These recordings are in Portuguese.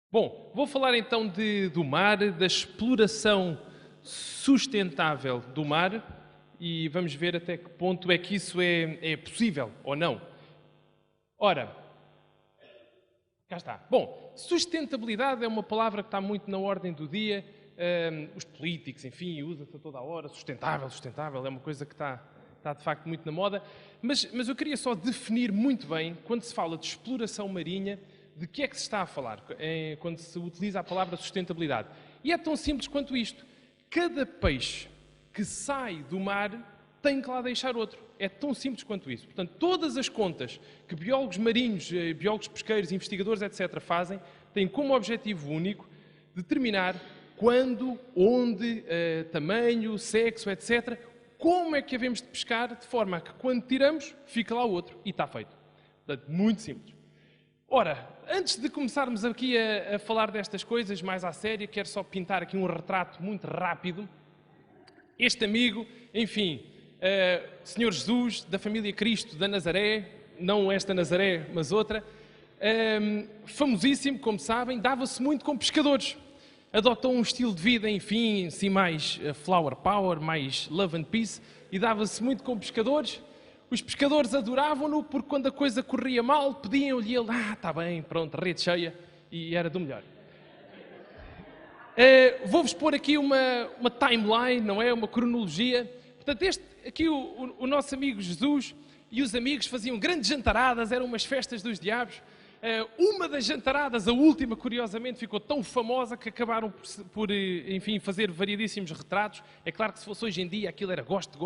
Bom, vou falar então do mar, da exploração sustentável do mar e vamos ver até que ponto é que isso é possível ou não. Ora, cá está. Bom, sustentabilidade é uma palavra que está muito na ordem do dia. Os políticos, enfim, usam-se a toda a hora. Sustentável, sustentável, é uma coisa que está de facto muito na moda. Mas eu queria só definir muito bem, quando se fala de exploração marinha, de que é que se está a falar quando se utiliza a palavra sustentabilidade. E é tão simples quanto isto. Cada peixe que sai do mar tem que lá deixar outro. É tão simples quanto isso. Portanto, todas as contas que biólogos marinhos, biólogos pesqueiros, investigadores, etc., fazem, têm como objetivo único determinar quando, onde, tamanho, sexo, etc., como é que havemos de pescar, de forma a que quando tiramos, fica lá outro. E está feito. Portanto, muito simples. Ora, antes de começarmos aqui a falar destas coisas mais à sério, quero só pintar aqui um retrato muito rápido. Este amigo, enfim, Senhor Jesus, da família Cristo da Nazaré, não esta Nazaré, mas outra, famosíssimo, como sabem, dava-se muito com pescadores. Adotou um estilo de vida, enfim, assim mais flower power, mais love and peace, e dava-se muito com pescadores. Os pescadores adoravam-no porque quando a coisa corria mal, pediam-lhe e ele, está bem, pronto, rede cheia, e era do melhor. Vou-vos pôr aqui uma timeline, não é? Uma cronologia. Portanto, aqui o nosso amigo Jesus e os amigos faziam grandes jantaradas, eram umas festas dos diabos. Uma das jantaradas, a última, curiosamente, ficou tão famosa que acabaram por, enfim, fazer variedíssimos retratos. É claro que se fosse hoje em dia, aquilo era gosto,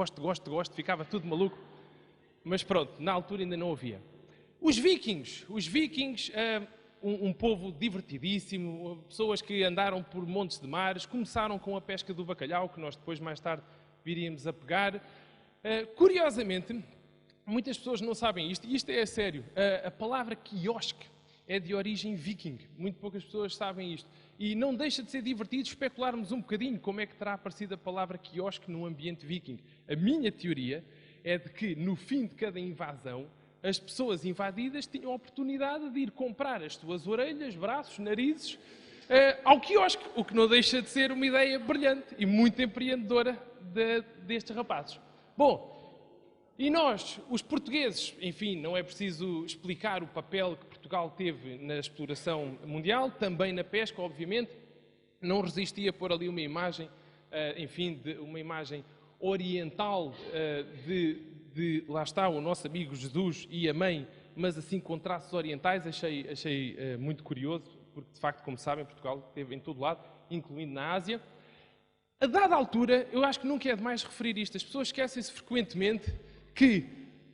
ficava tudo maluco. Mas pronto, na altura ainda não havia. Os vikings, um povo divertidíssimo, pessoas que andaram por montes de mares, começaram com a pesca do bacalhau, que nós depois mais tarde viríamos a pegar. Curiosamente, muitas pessoas não sabem isto, e isto é a sério, a palavra quiosque é de origem viking, muito poucas pessoas sabem isto. E não deixa de ser divertido especularmos um bocadinho como é que terá aparecido a palavra quiosque num ambiente viking. A minha teoria é de que, no fim de cada invasão, as pessoas invadidas tinham a oportunidade de ir comprar as suas orelhas, braços, narizes, ao quiosque, o que não deixa de ser uma ideia brilhante e muito empreendedora destes rapazes. Bom, e nós, os portugueses, enfim, não é preciso explicar o papel que Portugal teve na exploração mundial, também na pesca, obviamente, não resistia a pôr ali uma imagem, enfim, uma imagem oriental lá está o nosso amigo Jesus e a mãe, mas assim com traços orientais, achei muito curioso, porque de facto, como sabem, Portugal esteve em todo lado, incluindo na Ásia. A dada altura, eu acho que nunca é demais referir isto, as pessoas esquecem-se frequentemente que,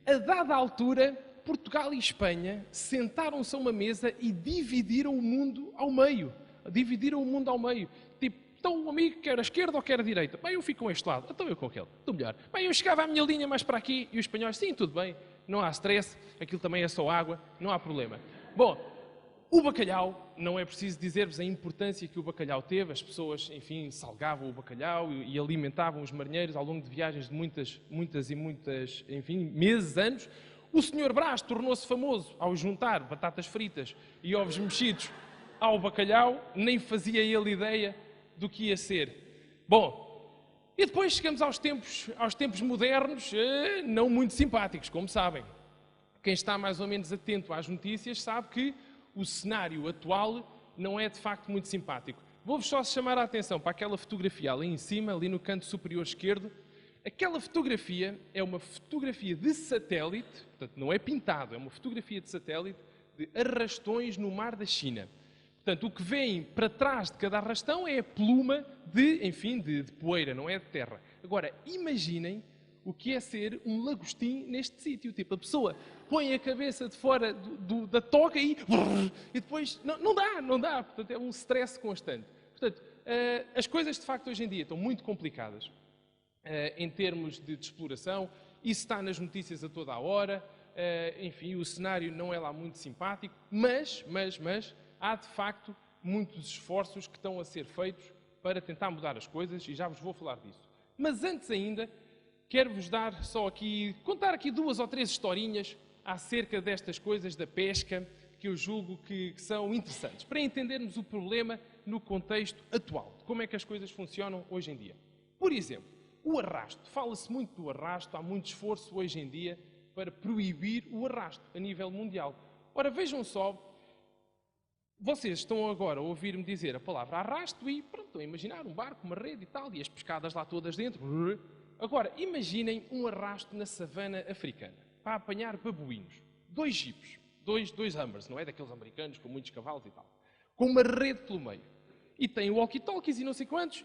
a dada altura, Portugal e Espanha sentaram-se a uma mesa e dividiram o mundo ao meio. Então o amigo quer a esquerda ou quer a direita? Bem, eu fico com este lado, então eu com aquele, estou melhor. Bem, eu chegava à minha linha mais para aqui e os espanhóis, sim, tudo bem, não há stress, aquilo também é só água, não há problema. Bom, o bacalhau, não é preciso dizer-vos a importância que o bacalhau teve, as pessoas, enfim, salgavam o bacalhau e alimentavam os marinheiros ao longo de viagens de muitas, enfim, meses, anos. O Sr. Brás tornou-se famoso ao juntar batatas fritas e ovos mexidos ao bacalhau, nem fazia ele ideia do que ia ser. Bom, e depois chegamos aos tempos modernos, não muito simpáticos, como sabem. Quem está mais ou menos atento às notícias sabe que o cenário atual não é de facto muito simpático. Vou-vos só chamar a atenção para aquela fotografia ali em cima, ali no canto superior esquerdo. Aquela fotografia é uma fotografia de satélite, portanto não é pintado, é uma fotografia de satélite de arrastões no mar da China. Portanto, o que vem para trás de cada arrastão é a pluma de poeira, não é de terra. Agora, imaginem o que é ser um lagostim neste sítio. Tipo, a pessoa põe a cabeça de fora da toca e depois não dá. Portanto, é um stress constante. Portanto, as coisas de facto hoje em dia estão muito complicadas em termos de exploração. Isso está nas notícias a toda a hora. Enfim, o cenário não é lá muito simpático, mas há, de facto, muitos esforços que estão a ser feitos para tentar mudar as coisas e já vos vou falar disso. Mas antes ainda, quero-vos contar aqui 2 ou 3 historinhas acerca destas coisas da pesca, que eu julgo que são interessantes, para entendermos o problema no contexto atual, de como é que as coisas funcionam hoje em dia. Por exemplo, o arrasto. Fala-se muito do arrasto, há muito esforço hoje em dia para proibir o arrasto a nível mundial. Ora, vejam só, vocês estão agora a ouvir-me dizer a palavra arrasto e, pronto, estão a imaginar um barco, uma rede e tal, e as pescadas lá todas dentro. Agora, imaginem um arrasto na savana africana, para apanhar babuínos. 2 jipes, dois Hummers, não é? Daqueles americanos com muitos cavalos e tal. Com uma rede pelo meio. E tem walkie-talkies e não sei quantos,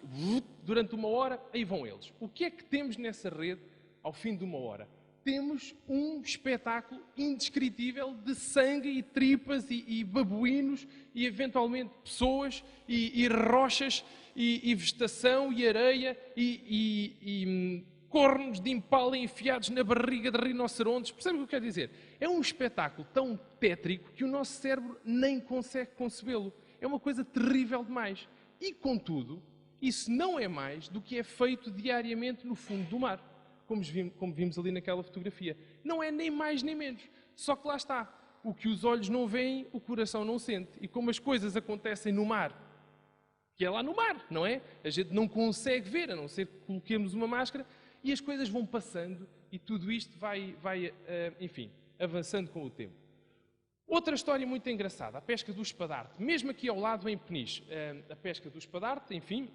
durante 1 hora, aí vão eles. O que é que temos nessa rede ao fim de 1 hora? Temos um espetáculo indescritível de sangue e tripas e babuínos e eventualmente pessoas e rochas e vegetação e areia e cornos de impala enfiados na barriga de rinocerontes. Percebe o que eu quero dizer? É um espetáculo tão tétrico que o nosso cérebro nem consegue concebê-lo. É uma coisa terrível demais. E, contudo, isso não é mais do que é feito diariamente no fundo do mar, como vimos ali naquela fotografia. Não é nem mais nem menos. Só que lá está. O que os olhos não veem, o coração não sente. E como as coisas acontecem no mar, que é lá no mar, não é? A gente não consegue ver, a não ser que coloquemos uma máscara, e as coisas vão passando e tudo isto vai enfim, avançando com o tempo. Outra história muito engraçada, a pesca do espadarte. Mesmo aqui ao lado, em Peniche, a pesca do espadarte, enfim,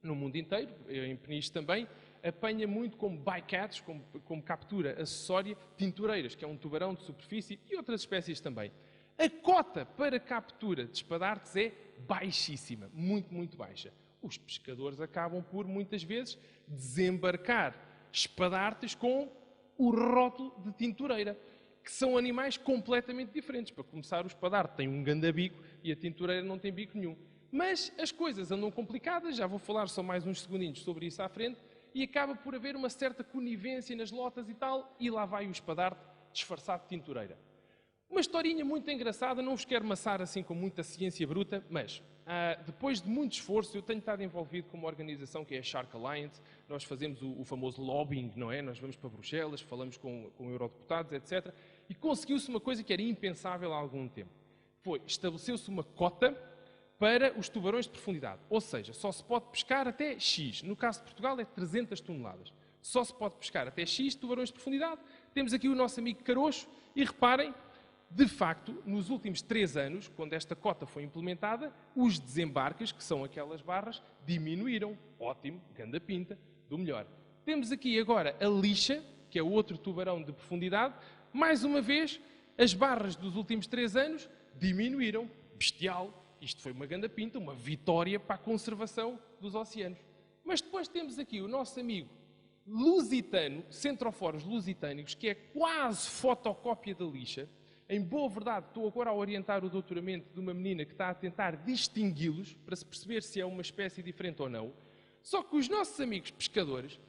no mundo inteiro, em Peniche também, apanha muito como bycatch, como captura acessória, tintureiras, que é um tubarão de superfície, e outras espécies também. A cota para captura de espadartes é baixíssima, muito, muito baixa. Os pescadores acabam por, muitas vezes, desembarcar espadartes com o rótulo de tintureira, que são animais completamente diferentes. Para começar, o espadarte tem um gandabico e a tintureira não tem bico nenhum. Mas as coisas andam complicadas, já vou falar só mais uns segundinhos sobre isso à frente, e acaba por haver uma certa conivência nas lotas e tal, e lá vai o espadarte disfarçado de tintureira. Uma historinha muito engraçada, não vos quero maçar assim com muita ciência bruta, mas depois de muito esforço, eu tenho estado envolvido com uma organização que é a Shark Alliance. Nós fazemos o famoso lobbying, não é? Nós vamos para Bruxelas, falamos com eurodeputados, etc. E conseguiu-se uma coisa que era impensável há algum tempo. Estabeleceu-se uma cota para os tubarões de profundidade. Ou seja, só se pode pescar até X. No caso de Portugal é 300 toneladas. Só se pode pescar até X tubarões de profundidade. Temos aqui o nosso amigo Caroxo e reparem, de facto, nos últimos 3 anos, quando esta cota foi implementada, os desembarques, que são aquelas barras, diminuíram. Ótimo, ganda pinta, do melhor. Temos aqui agora a lixa, que é o outro tubarão de profundidade. Mais uma vez, as barras dos últimos 3 anos diminuíram. Bestial. Isto foi uma ganda pinta, uma vitória para a conservação dos oceanos. Mas depois temos aqui o nosso amigo lusitano, centroforos lusitânicos, que é quase fotocópia da lixa. Em boa verdade, estou agora a orientar o doutoramento de uma menina que está a tentar distingui-los para se perceber se é uma espécie diferente ou não. Só que os nossos amigos pescadores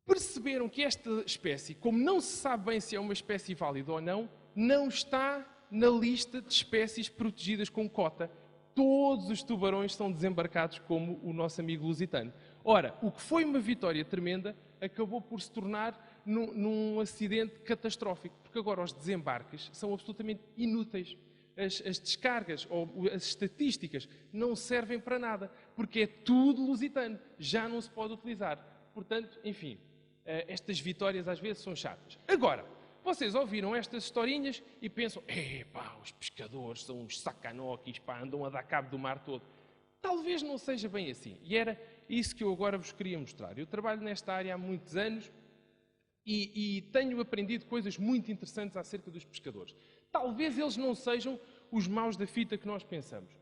perceberam que esta espécie, como não se sabe bem se é uma espécie válida ou não, não está na lista de espécies protegidas com cota. Todos os tubarões são desembarcados como o nosso amigo lusitano. Ora, o que foi uma vitória tremenda acabou por se tornar num acidente catastrófico, porque agora os desembarques são absolutamente inúteis. As descargas ou as estatísticas não servem para nada, porque é tudo lusitano, já não se pode utilizar. Portanto, enfim, estas vitórias às vezes são chatas. Agora, vocês ouviram estas historinhas e pensam, epá, os pescadores são uns sacanóquis, pá, andam a dar cabo do mar todo. Talvez não seja bem assim. E era isso que eu agora vos queria mostrar. Eu trabalho nesta área há muitos anos e tenho aprendido coisas muito interessantes acerca dos pescadores. Talvez eles não sejam os maus da fita que nós pensamos.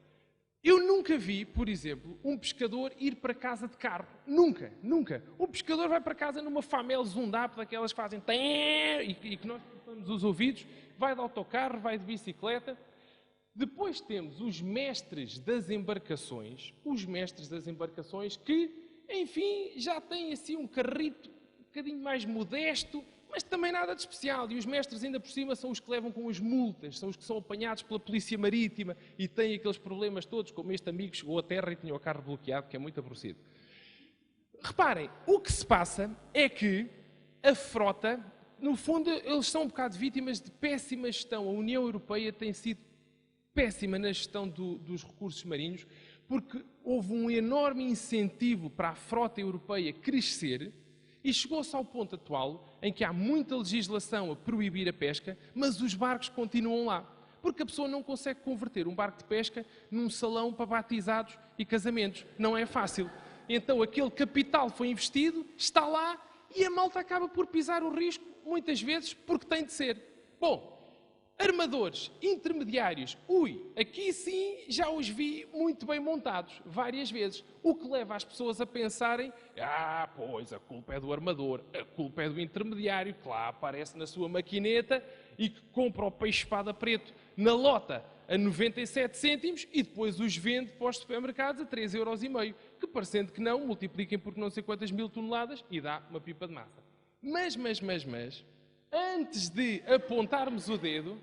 Eu nunca vi, por exemplo, um pescador ir para casa de carro. Nunca, nunca. O pescador vai para casa numa Famel Zundap, daquelas que fazem e que nós tampamos os ouvidos, vai de autocarro, vai de bicicleta. Depois temos os mestres das embarcações que, enfim, já têm assim um carrito um bocadinho mais modesto, mas também nada de especial. E os mestres ainda por cima são os que levam com as multas, são os que são apanhados pela polícia marítima e têm aqueles problemas todos, como este amigo chegou à terra e tinha o carro bloqueado, que é muito aborrecido. Reparem, o que se passa é que a frota, no fundo, eles são um bocado vítimas de péssima gestão. A União Europeia tem sido péssima na gestão dos recursos marinhos, porque houve um enorme incentivo para a frota europeia crescer e chegou-se ao ponto atual em que há muita legislação a proibir a pesca, mas os barcos continuam lá. Porque a pessoa não consegue converter um barco de pesca num salão para batizados e casamentos. Não é fácil. Então aquele capital foi investido, está lá e a malta acaba por pisar o risco, muitas vezes porque tem de ser. Bom, armadores intermediários, aqui sim já os vi muito bem montados, várias vezes. O que leva as pessoas a pensarem, pois, a culpa é do armador, a culpa é do intermediário, que lá aparece na sua maquineta e que compra o peixe-espada preto na lota a 97 cêntimos e depois os vende para os supermercados a 3,5€, que parecendo que não, multipliquem por não sei quantas mil toneladas e dá uma pipa de massa. Mas, antes de apontarmos o dedo,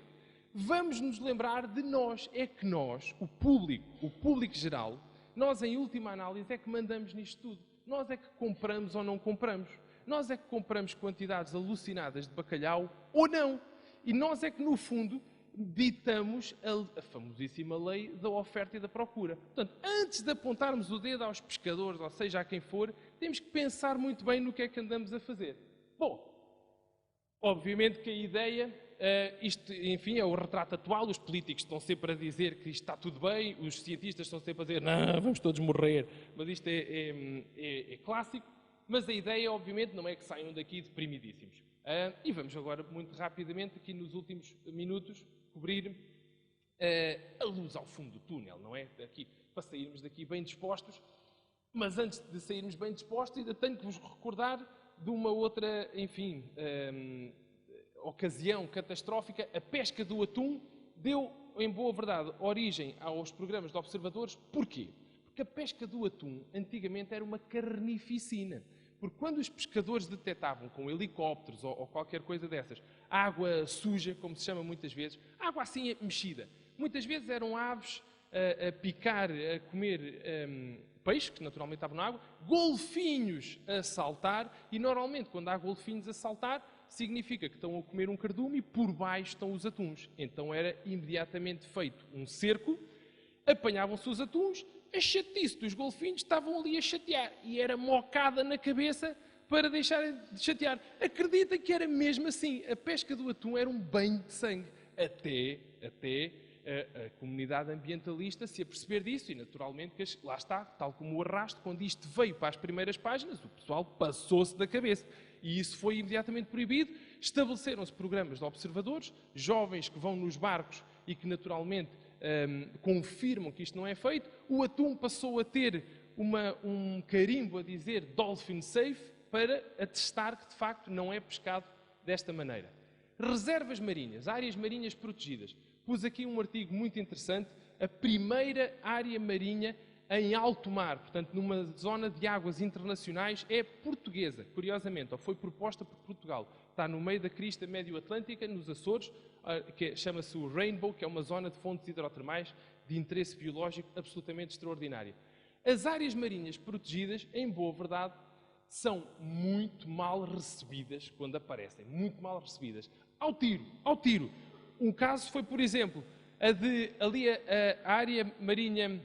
vamos nos lembrar de nós. É que nós, o público geral, nós em última análise é que mandamos nisto tudo. Nós é que compramos ou não compramos. Nós é que compramos quantidades alucinadas de bacalhau ou não. E nós é que, no fundo, ditamos a famosíssima lei da oferta e da procura. Portanto, antes de apontarmos o dedo aos pescadores, ou seja, a quem for, temos que pensar muito bem no que é que andamos a fazer. Bom, obviamente que a ideia, isto, enfim, é o retrato atual, os políticos estão sempre a dizer que isto está tudo bem, os cientistas estão sempre a dizer, não, vamos todos morrer, mas isto é clássico, mas a ideia, obviamente, não é que saiam daqui deprimidíssimos. E vamos agora, muito rapidamente, aqui nos últimos minutos, cobrir a luz ao fundo do túnel, não é? Aqui, para sairmos daqui bem dispostos, mas antes de sairmos bem dispostos, ainda tenho que vos recordar de uma outra, enfim, ocasião catastrófica. A pesca do atum deu, em boa verdade, origem aos programas de observadores. Porquê? Porque a pesca do atum antigamente era uma carnificina. Porque quando os pescadores detectavam com helicópteros ou qualquer coisa dessas, água suja, como se chama muitas vezes, água assim mexida, muitas vezes eram aves a picar, a comer peixe, que naturalmente estavam na água, golfinhos a saltar, e normalmente quando há golfinhos a saltar, significa que estão a comer um cardume e por baixo estão os atuns. Então era imediatamente feito um cerco, apanhavam-se os atuns, a chatice dos golfinhos estavam ali a chatear e era mocada na cabeça para deixarem de chatear. Acreditem que era mesmo assim. A pesca do atum era um banho de sangue. Até a comunidade ambientalista se aperceber disso e naturalmente, lá está, tal como o arrasto, quando isto veio para as primeiras páginas, o pessoal passou-se da cabeça. E isso foi imediatamente proibido. Estabeleceram-se programas de observadores, jovens que vão nos barcos e que naturalmente confirmam que isto não é feito. O atum passou a ter um carimbo a dizer Dolphin Safe para atestar que de facto não é pescado desta maneira. Reservas marinhas, áreas marinhas protegidas. Pus aqui um artigo muito interessante, a primeira área marinha em alto mar, portanto numa zona de águas internacionais, é portuguesa, curiosamente, ou foi proposta por Portugal. Está no meio da crista médio-atlântica, nos Açores, que chama-se o Rainbow, que é uma zona de fontes hidrotermais de interesse biológico absolutamente extraordinária. As áreas marinhas protegidas, em boa verdade, são muito mal recebidas quando aparecem, muito mal recebidas. Ao tiro. Um caso foi, por exemplo, a área marinha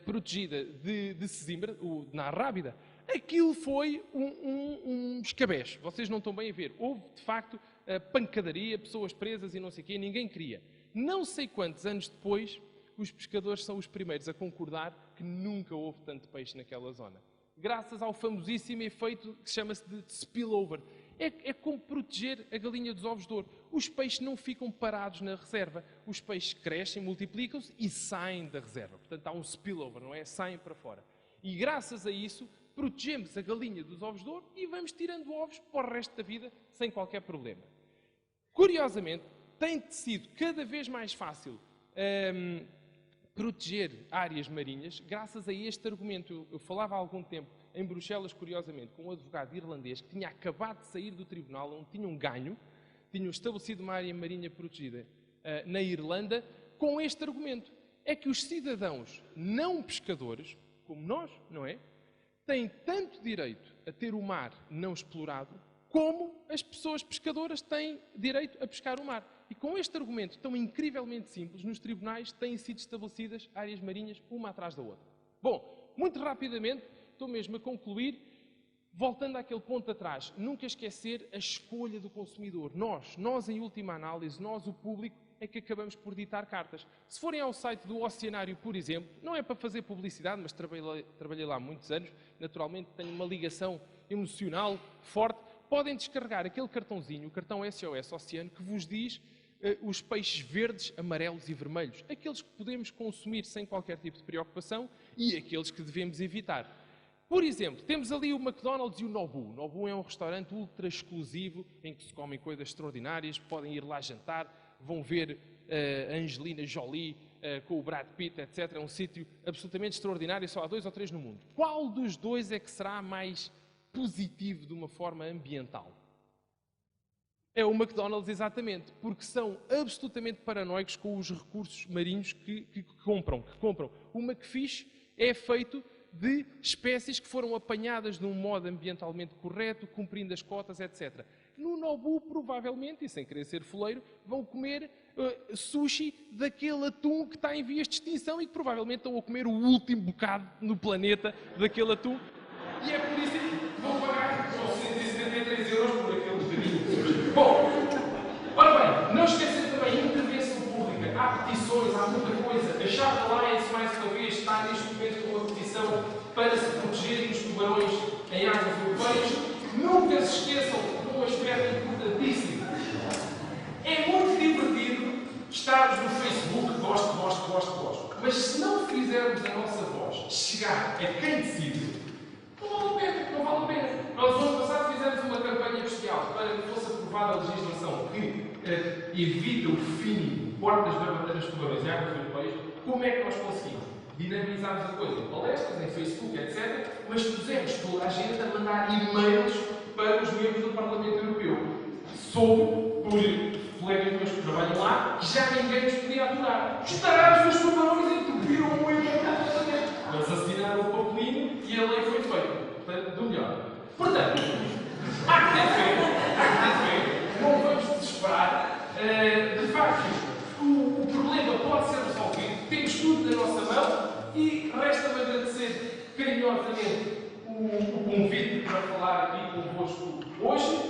protegida de Sesimbra, na Rábida. Aquilo foi um escabeche. Vocês não estão bem a ver. Houve, de facto, pancadaria, pessoas presas e não sei o quê. Ninguém queria. Não sei quantos anos depois, os pescadores são os primeiros a concordar que nunca houve tanto peixe naquela zona. Graças ao famosíssimo efeito que chama-se de spillover. É como proteger a galinha dos ovos de ouro. Os peixes não ficam parados na reserva. Os peixes crescem, multiplicam-se e saem da reserva. Portanto, há um spillover, não é? Saem para fora. E graças a isso, protegemos a galinha dos ovos de ouro e vamos tirando ovos para o resto da vida sem qualquer problema. Curiosamente, tem sido cada vez mais fácil proteger áreas marinhas graças a este argumento. Eu falava há algum tempo em Bruxelas, curiosamente, com um advogado irlandês que tinha acabado de sair do tribunal, onde tinham ganho, tinham estabelecido uma área marinha protegida na Irlanda, com este argumento. É que os cidadãos não pescadores, como nós, não é? Têm tanto direito a ter o mar não explorado, como as pessoas pescadoras têm direito a pescar o mar. E com este argumento tão incrivelmente simples, nos tribunais têm sido estabelecidas áreas marinhas uma atrás da outra. Bom, muito rapidamente, estou mesmo a concluir, voltando àquele ponto atrás, nunca esquecer a escolha do consumidor. Nós em última análise, nós, o público, é que acabamos por ditar cartas. Se forem ao site do Oceanário, por exemplo, não é para fazer publicidade, mas trabalhei lá há muitos anos, naturalmente tenho uma ligação emocional forte, podem descarregar aquele cartãozinho, o cartão SOS Oceano, que vos diz os peixes verdes, amarelos e vermelhos, aqueles que podemos consumir sem qualquer tipo de preocupação e aqueles que devemos evitar. Por exemplo, temos ali o McDonald's e o Nobu. O Nobu é um restaurante ultra exclusivo em que se comem coisas extraordinárias, podem ir lá jantar, vão ver a Angelina Jolie com o Brad Pitt, etc. É um sítio absolutamente extraordinário, só há 2 ou 3 no mundo. Qual dos dois é que será mais positivo de uma forma ambiental? É o McDonald's, exatamente, porque são absolutamente paranoicos com os recursos marinhos que compram. O McFish é feito de espécies que foram apanhadas de um modo ambientalmente correto, cumprindo as cotas, etc. No Nobu, provavelmente, e sem querer ser foleiro, vão comer sushi daquele atum que está em vias de extinção e que provavelmente estão a comer o último bocado no planeta daquele atum. E é por isso que vão pagar só 173 euros por aquele bocadinho. Bom, ora bem, não esquecer também a intervenção pública. Há petições, há muita coisa. A Shark Alliance, mais uma vez, está neste momento com uma petição para se protegerem os tubarões em águas europeias. Nunca se esqueçam de um aspecto importantíssimo. É muito divertido estarmos no Facebook, gosto. Mas se não fizermos a nossa voz chegar a quem decide, não vale a pena. Nós, no ano passado, fizemos uma campanha bestial para que fosse aprovada a legislação que evita o fim do porte das barbatanas tubarões em águas europeias. Como é que nós conseguimos? Dinamizámos a coisa em palestras, em Facebook, etc. Mas pusemos toda a gente a mandar e-mails para os membros do Parlamento Europeu. Soube, por colegas meus que trabalham lá, que já ninguém nos podia aturar. Os tarados dos tubarões entupiram o e-mail completamente. Eles assinaram o papelinho e a lei foi feita. Portanto, do melhor. Portanto, há que ter fé. Não vamos desesperar. De facto, o problema pode ser resolvido. Temos tudo na nossa mão e resta-me agradecer carinhosamente o convite para falar aqui convosco hoje.